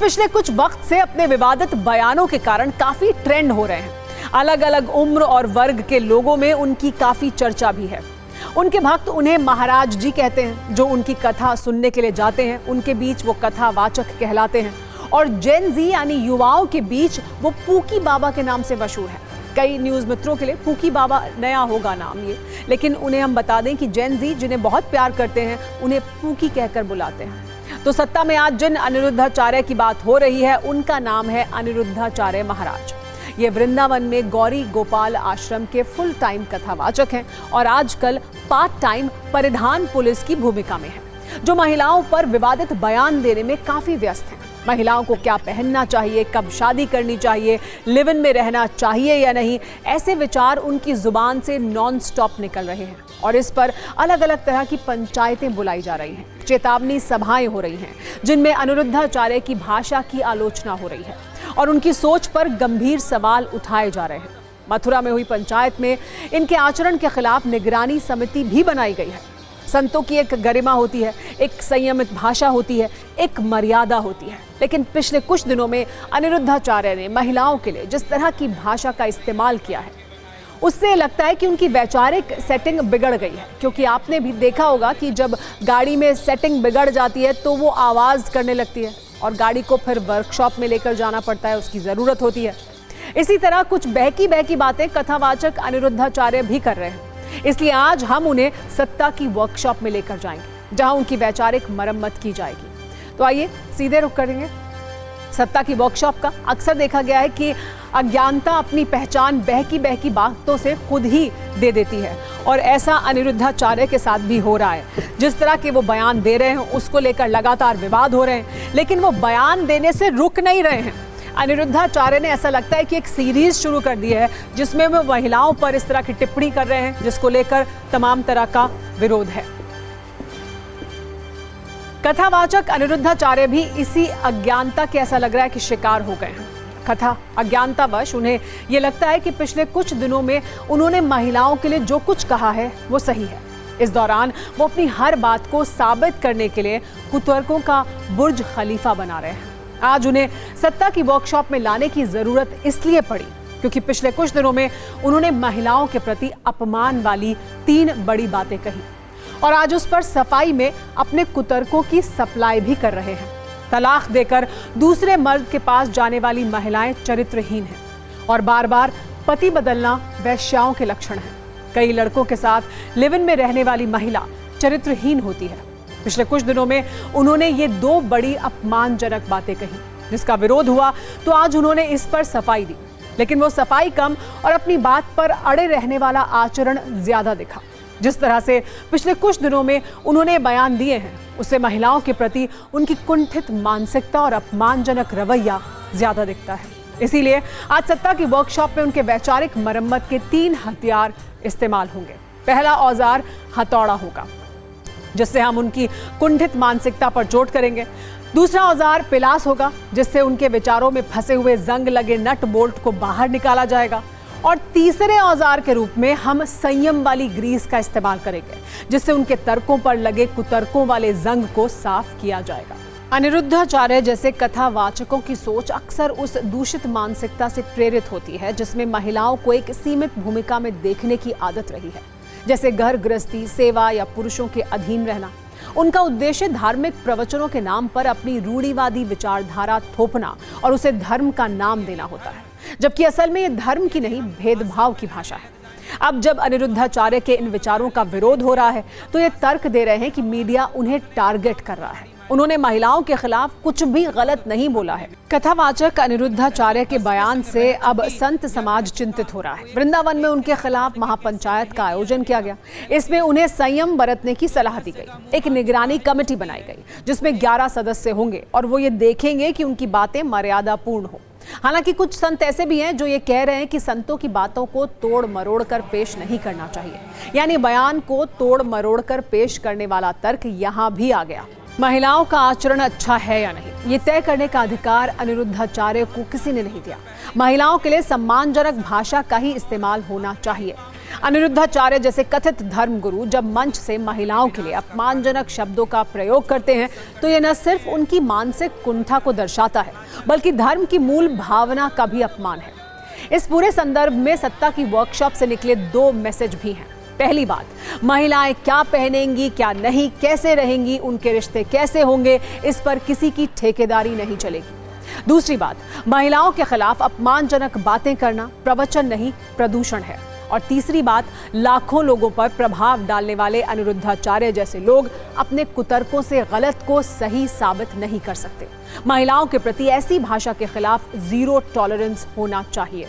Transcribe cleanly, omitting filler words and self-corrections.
पिछले कुछ वक्त से अपने विवादित बयानों के कारण काफी ट्रेंड हो रहे हैं। अलग अलग उम्र और वर्ग के लोगों में उनकी काफी चर्चा भी है। उनके भक्त उन्हें महाराज जी कहते हैं। जो उनकी कथा सुनने के लिए जाते हैं उनके बीच वो कथावाचक कहलाते हैं और जेन जी यानी युवाओं के बीच वो पूकी बाबा के नाम से मशहूर है। कई न्यूज मित्रों के लिए पूकी बाबा नया होगा नाम ये, लेकिन उन्हें हम बता दें कि जेन जी जिन्हें बहुत प्यार करते हैं उन्हें पूकी कहकर बुलाते हैं। तो सत्ता में आज जिन अनिरुद्धाचार्य की बात हो रही है उनका नाम है अनिरुद्धाचार्य महाराज। ये वृंदावन में गौरी गोपाल आश्रम के फुल टाइम कथावाचक हैं और आजकल पार्ट टाइम परिधान पुलिस की भूमिका में हैं, जो महिलाओं पर विवादित बयान देने में काफी व्यस्त हैं। महिलाओं को क्या पहनना चाहिए, कब शादी करनी चाहिए, लिव इन में रहना चाहिए या नहीं, ऐसे विचार उनकी जुबान से नॉन स्टॉप निकल रहे हैं और इस पर अलग अलग तरह की पंचायतें बुलाई जा रही हैं। चेतावनी सभाएं हो रही हैं जिनमें अनिरुद्धाचार्य की भाषा की आलोचना हो रही है और उनकी सोच पर गंभीर सवाल उठाए जा रहे हैं। मथुरा में हुई पंचायत में इनके आचरण के खिलाफ निगरानी समिति भी बनाई गई है। संतों की एक गरिमा होती है, एक संयमित भाषा होती है, एक मर्यादा होती है, लेकिन पिछले कुछ दिनों में अनिरुद्धाचार्य ने महिलाओं के लिए जिस तरह की भाषा का इस्तेमाल किया है उससे लगता है कि उनकी वैचारिक सेटिंग बिगड़ गई है। क्योंकि आपने भी देखा होगा कि जब गाड़ी में सेटिंग बिगड़ जाती है तो वो आवाज़ करने लगती है और गाड़ी को फिर वर्कशॉप में लेकर जाना पड़ता है, उसकी ज़रूरत होती है। इसी तरह कुछ बहकी बहकी बातें कथावाचक अनिरुद्धाचार्य भी कर रहे हैं। इसलिए आज हम उन्हें सत्ता की वर्कशॉप में लेकर जाएंगे जहां उनकी वैचारिक मरम्मत की जाएगी। तो आइए सीधे रुख करेंगे सत्ता की वर्कशॉप का। अक्सर देखा गया है कि अज्ञानता अपनी पहचान बहकी बहकी बातों से खुद ही दे देती है और ऐसा अनिरुद्धाचार्य के साथ भी हो रहा है। जिस तरह के वो बयान दे रहे हैं उसको लेकर लगातार विवाद हो रहे हैं, लेकिन वो बयान देने से रुक नहीं रहे हैं। अनिरुद्धाचार्य ने ऐसा लगता है कि एक सीरीज शुरू कर दी है जिसमें वो महिलाओं पर इस तरह की टिप्पणी कर रहे हैं जिसको लेकर तमाम तरह का विरोध है। कथावाचक अनिरुद्धाचार्य भी इसी अज्ञानता के ऐसा लग रहा है कि शिकार हो गए हैं। कथा अज्ञानतावश उन्हें यह लगता है कि पिछले कुछ दिनों में उन्होंने महिलाओं के लिए जो कुछ कहा है वो सही है। इस दौरान वो अपनी हर बात को साबित करने के लिए कुतर्कों का बुर्ज खलीफा बना रहे हैं। आज उन्हें सत्ता की वर्कशॉप में लाने की जरूरत इसलिए पड़ी क्योंकि पिछले कुछ दिनों में उन्होंने महिलाओं के प्रति अपमान वाली 3 बड़ी बातें कही और आज उस पर सफाई में अपने कुतर्कों की सप्लाई भी कर रहे हैं। तलाक देकर दूसरे मर्द के पास जाने वाली महिलाएं चरित्रहीन हैं और बार बार पति बदलना वैश्याओं के लक्षण है। कई लड़कों के साथ लिव इन में रहने वाली महिला चरित्रहीन होती है। पिछले कुछ दिनों में उन्होंने ये 2 बड़ी अपमानजनक बातें कही जिसका विरोध हुआ तो आज उन्होंने इस पर सफाई दी, लेकिन वो सफाई कम और अपनी बात पर अड़े रहने वाला आचरण ज्यादा दिखा। जिस तरह से पिछले कुछ दिनों में उन्होंने बयान दिए हैं उससे महिलाओं के प्रति उनकी कुंठित मानसिकता और अपमानजनक रवैया ज्यादा दिखता है। इसीलिए आज सत्ता की वर्कशॉप में उनके वैचारिक मरम्मत के 3 हथियार इस्तेमाल होंगे। पहला औजार हथौड़ा होगा जिससे हम उनकी कुंठित मानसिकता पर चोट करेंगे। दूसरा औजार पिलास होगा जिससे उनके विचारों में फंसे हुए जंग लगे नट बोल्ट को बाहर निकाला जाएगा और तीसरे औजार के रूप में हम संयम वाली ग्रीस का इस्तेमाल करेंगे जिससे उनके तर्कों पर लगे कुतर्कों वाले जंग को साफ किया जाएगा। अनिरुद्धाचार्य जैसे कथावाचकों की सोच अक्सर उस दूषित मानसिकता से प्रेरित होती है जिसमें महिलाओं को एक सीमित भूमिका में देखने की आदत रही है, जैसे घर गृहस्थी, सेवा या पुरुषों के अधीन रहना। उनका उद्देश्य धार्मिक प्रवचनों के नाम पर अपनी रूढ़िवादी विचारधारा थोपना और उसे धर्म का नाम देना होता है, जबकि असल में ये धर्म की नहीं भेदभाव की भाषा है। अब जब अनिरुद्धाचार्य के इन विचारों का विरोध हो रहा है तो ये तर्क दे रहे हैं कि मीडिया उन्हें टारगेट कर रहा है। उन्होंने महिलाओं के खिलाफ कुछ भी गलत नहीं बोला है। कथावाचक अनिरुद्धाचार्य के बयान से अब संत समाज चिंतित हो रहा है। वृंदावन में उनके खिलाफ महापंचायत का आयोजन किया गया। इसमें उन्हें संयम बरतने की सलाह दी गई। एक निगरानी कमेटी बनाई गई जिसमें 11 सदस्य होंगे और वो ये देखेंगे कि उनकी बातें मर्यादापूर्ण हो। हालांकि कुछ संत ऐसे भी हैं जो ये कह रहे हैं कि संतों की बातों को तोड़ मरोड़ कर पेश नहीं करना चाहिए, यानी बयान को तोड़ मरोड़ कर पेश करने वाला तर्क यहाँ भी आ गया। महिलाओं का आचरण अच्छा है या नहीं, ये तय करने का अधिकार अनिरुद्धाचार्य को किसी ने नहीं दिया। महिलाओं के लिए सम्मानजनक भाषा का ही इस्तेमाल होना चाहिए। अनिरुद्धाचार्य जैसे कथित धर्मगुरु जब मंच से महिलाओं के लिए अपमानजनक शब्दों का प्रयोग करते हैं तो ये न सिर्फ उनकी मानसिक कुंठा को दर्शाता है बल्कि धर्म की मूल भावना का भी अपमान है। इस पूरे संदर्भ में सत्ता की वर्कशॉप से निकले 2 मैसेज भी हैं। पहली बात, महिलाएं क्या पहनेंगी, क्या नहीं, कैसे रहेंगी, उनके रिश्ते कैसे होंगे, इस पर किसी की ठेकेदारी नहीं चलेगी। दूसरी बात, महिलाओं के खिलाफ अपमानजनक बातें करना प्रवचन नहीं, प्रदूषण है। और तीसरी बात, लाखों लोगों पर प्रभाव डालने वाले अनिरुद्धाचार्य जैसे लोग अपने कुतर्कों से गलत को सही साबित नहीं कर सकते। महिलाओं के प्रति ऐसी भाषा के खिलाफ 0 टॉलरेंस होना चाहिए।